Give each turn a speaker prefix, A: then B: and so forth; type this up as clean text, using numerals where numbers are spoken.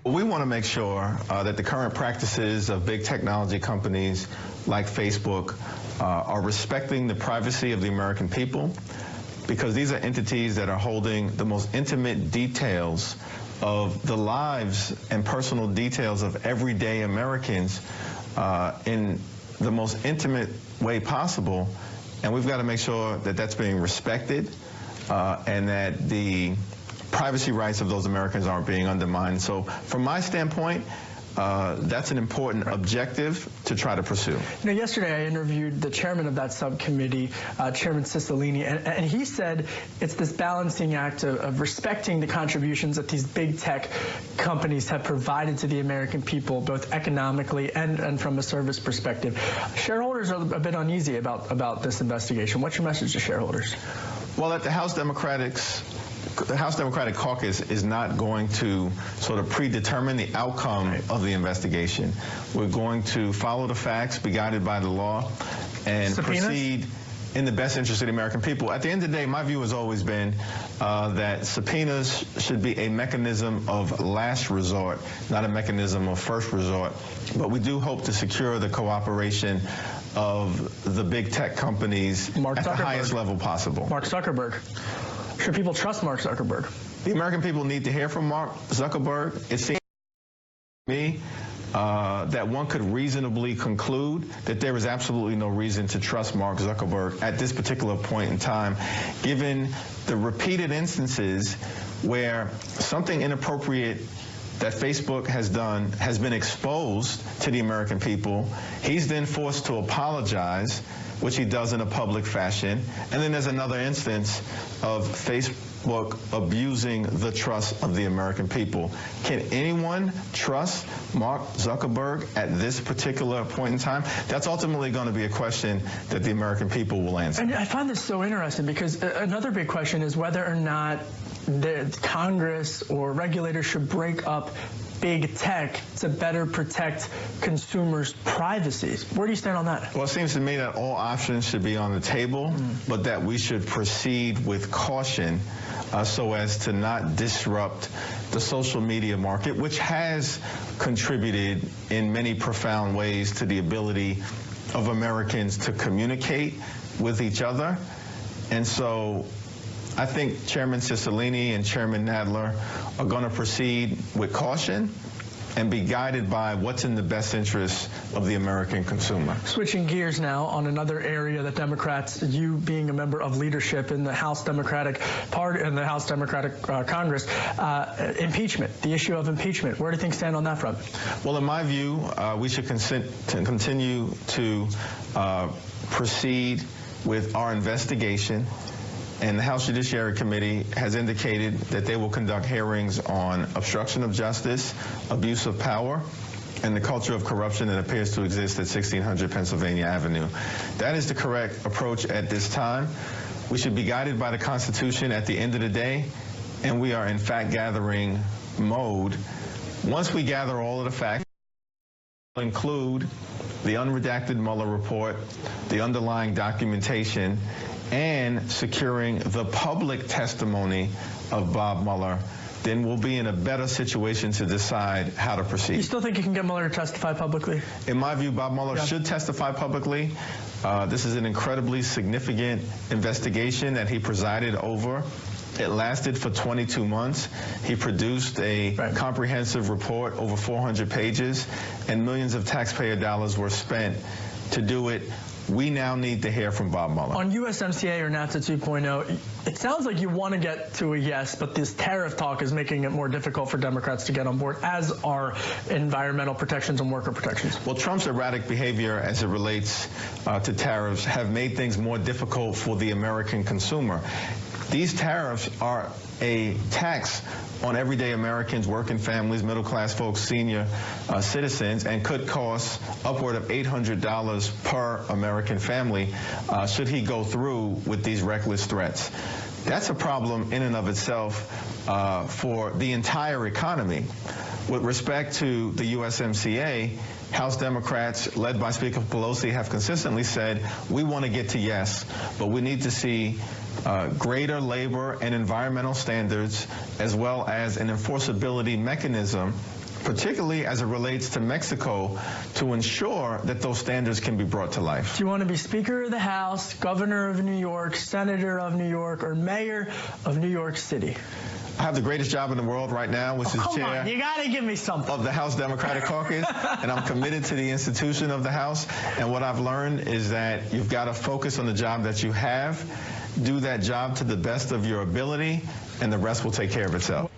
A: We want to make sure that the current practices of big technology companies like Facebook are respecting the privacy of the American people, because these are entities that are holding the most intimate details of the lives and personal details of everyday Americans in the most intimate way possible. And we've got to make sure that that's being respected and that the privacy rights of those Americans aren't being undermined. So from my standpoint, that's an important objective to try to pursue.
B: You know, yesterday I interviewed the chairman of that subcommittee, Chairman Cicilline, and he said it's this balancing act of respecting the contributions that these big tech companies have provided to the American people, both economically and from a service perspective. Shareholders are a bit uneasy about this investigation. What's your message to shareholders?
A: Well, at the House Democratic Caucus is not going to sort of predetermine the outcome of the investigation. We're going to follow the facts, be guided by the law, and proceed in the best interest of the American people. At the end of the day, my view has always been that subpoenas should be a mechanism of last resort, not a mechanism of first resort. But we do hope to secure the cooperation of the big tech companies at the highest level possible.
B: Mark Zuckerberg. Should people trust Mark Zuckerberg?
A: The American people need to hear from Mark Zuckerberg. It seems to me that one could reasonably conclude that there is absolutely no reason to trust Mark Zuckerberg at this particular point in time, given the repeated instances where something inappropriate that Facebook has done has been exposed to the American people. He's then forced to apologize, which he does in a public fashion. And then there's another instance of Facebook abusing the trust of the American people. Can anyone trust Mark Zuckerberg at this particular point in time? That's ultimately going to be a question that the American people will answer.
B: And I find this so interesting because another big question is whether or not the Congress or regulators should break up big tech to better protect consumers' privacies. Where do you stand on that?
A: Well, it seems to me that all options should be on the table, but that we should proceed with caution so as to not disrupt the social media market, which has contributed in many profound ways to the ability of Americans to communicate with each other. And so I think Chairman Cicilline and Chairman Nadler are going to proceed with caution and be guided by what's in the best interest of the American consumer.
B: Switching gears now on another area that Democrats, you being a member of leadership in the House Democratic Party and the House Democratic Congress, impeachment, the issue of impeachment. Where do things stand on that front?
A: Well, in my view, we should continue to proceed with our investigation. And the House Judiciary Committee has indicated that they will conduct hearings on obstruction of justice, abuse of power, and the culture of corruption that appears to exist at 1600 Pennsylvania Avenue. That is the correct approach at this time. We should be guided by the Constitution at the end of the day, and we are in fact-gathering mode. Once we gather all of the facts, we'll include the unredacted Muller Report, the underlying documentation, and securing the public testimony of Bob Mueller, then we'll be in a better situation to decide how to proceed.
B: You still think you can get Mueller to testify publicly?
A: In my view, Bob Mueller should testify publicly. This is an incredibly significant investigation that he presided over. It lasted for 22 months. He produced a comprehensive report, over 400 pages, and millions of taxpayer dollars were spent to do it. We now need to hear from Bob Mueller.
B: On USMCA or NAFTA 2.0, it sounds like you want to get to a yes, but this tariff talk is making it more difficult for Democrats to get on board, as are environmental protections and worker protections.
A: Well, Trump's erratic behavior as it relates to tariffs have made things more difficult for the American consumer. These tariffs are a tax on everyday Americans, working families, middle-class folks, senior citizens, and could cost upward of $800 per American family should he go through with these reckless threats. That's a problem in and of itself for the entire economy. With respect to the USMCA, House Democrats, led by Speaker Pelosi, have consistently said, we want to get to yes, but we need to see greater labor and environmental standards, as well as an enforceability mechanism particularly as it relates to Mexico, to ensure that those standards can be brought to life.
B: Do you want to be Speaker of the House, Governor of New York, Senator of New York, or Mayor of New York City?
A: I have the greatest job in the world right now, which is chair
B: on, you gotta give me something.
A: of the House Democratic Caucus, and I'm committed to the institution of the House. And what I've learned is that you've got to focus on the job that you have, do that job to the best of your ability, and the rest will take care of itself.